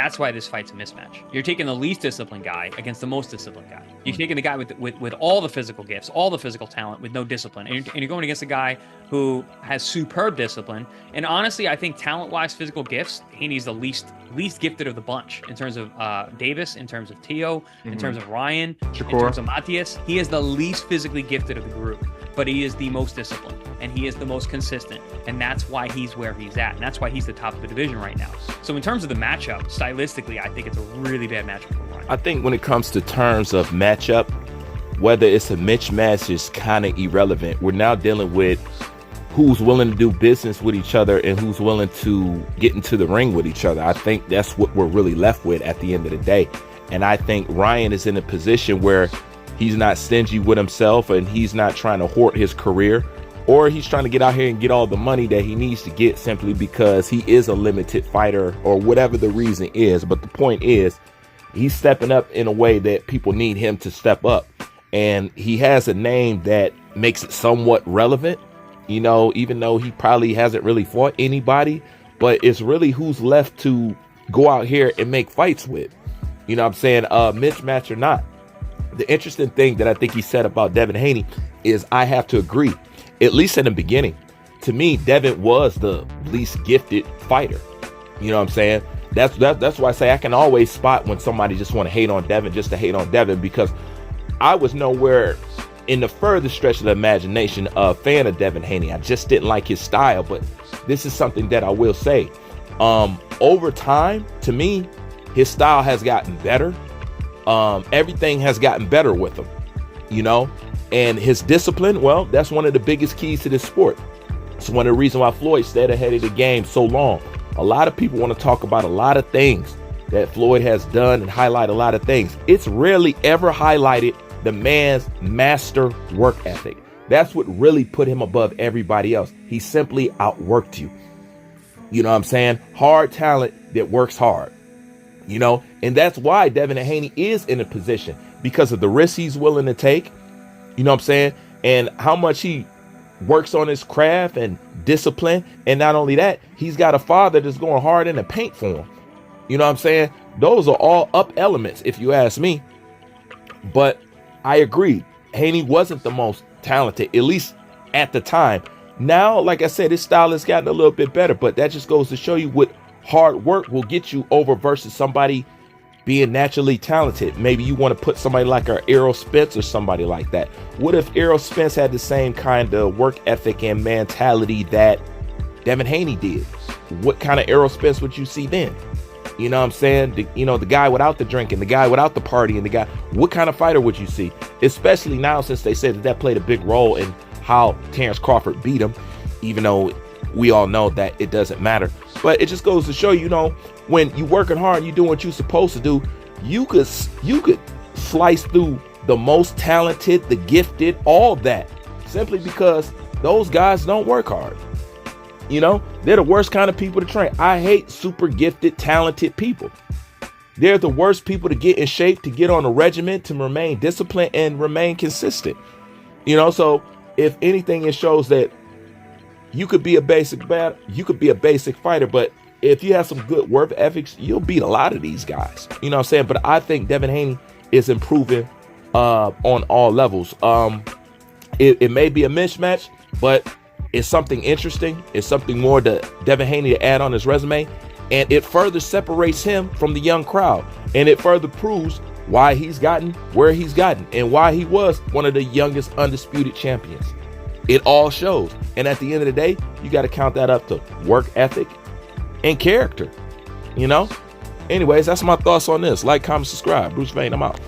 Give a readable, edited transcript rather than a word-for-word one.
That's why this fight's a mismatch. You're taking the least disciplined guy against the most disciplined guy. You're taking the guy with all the physical gifts, all the physical talent with no discipline. And you're going against a guy who has superb discipline. And honestly, I think talent-wise, physical gifts, Haney's the least gifted of the bunch in terms of Davis, in terms of Tio, in terms of Ryan, Shakur. in terms of Matias. He is the least physically gifted of the group, but he is the most disciplined and he is the most consistent. And that's why he's where he's at. And that's why he's the top of the division right now. So in terms of the matchup, stylistically, I think it's a really bad matchup for Ryan. I think when it comes to terms of matchup, whether it's a mismatch is kind of irrelevant. We're now dealing with who's willing to do business with each other and who's willing to get into the ring with each other. I think that's what we're really left with at the end of the day. And I think Ryan is in a position where he's not stingy with himself and he's not trying to hoard his career, or he's trying to get out here and get all the money that he needs to get simply because he is a limited fighter or whatever the reason is. But the point is, he's stepping up in a way that people need him to step up. And he has a name that makes it somewhat relevant, you know, even though he probably hasn't really fought anybody, but it's really who's left to go out here and make fights with. You know what I'm saying? Mismatch or not. The interesting thing that I think he said about Devin Haney is I have to agree. At least in the beginning, to me, Devin was the least gifted fighter. You know what I'm saying? That's why I say I can always spot when somebody just want to hate on Devin just to hate on Devin, because I was nowhere in the further stretch of the imagination a fan of Devin Haney. I just didn't like his style, but this is something that I will say. Over time, to me, his style has gotten better. Everything has gotten better with him, you know? And his discipline, well, that's one of the biggest keys to this sport. It's one of the reasons why Floyd stayed ahead of the game so long. A lot of people want to talk about a lot of things that Floyd has done and highlight a lot of things. It's rarely ever highlighted the man's master work ethic. That's what really put him above everybody else. He simply outworked you. You know what I'm saying? Hard talent that works hard. You know, and that's why Devin Haney is in a position, because of the risks he's willing to take. You know what I'm saying? And how much he works on his craft and discipline. And not only that, he's got a father that's going hard in the paint for him. You know what I'm saying? Those are all up elements, if you ask me. But I agree. Haney wasn't the most talented, at least at the time. Now, like I said, his style has gotten a little bit better, but that just goes to show you what hard work will get you over versus somebody being naturally talented. Maybe you want to put somebody like Errol Spence or somebody like that. What if Errol Spence had the same kind of work ethic and mentality that Devin Haney did? What kind of Errol Spence would you see then? You know what I'm saying? The guy without the drinking, the guy without the partying, the guy, what kind of fighter would you see? Especially now, since they said that played a big role in how Terrence Crawford beat him, even though we all know that it doesn't matter. But it just goes to show, you know, when you're working hard, you're doing what you're supposed to do, you could slice through the most talented, the gifted, all that, simply because those guys don't work hard. You know, they're the worst kind of people to train. I hate super gifted, talented people. They're the worst people to get in shape, to get on a regimen, to remain disciplined and remain consistent. You know, so if anything, it shows that you could be a basic fighter, but if you have some good work ethics, you'll beat a lot of these guys. You know what I'm saying? But I think Devin Haney is improving on all levels. It may be a mismatch, but it's something interesting. It's something more to Devin Haney to add on his resume, and it further separates him from the young crowd, and it further proves why he's gotten where he's gotten and why he was one of the youngest undisputed champions. It all shows. And at the end of the day, you got to count that up to work ethic and character, you know? Anyways, that's my thoughts on this. Like, comment, subscribe. Bruce Vane, I'm out.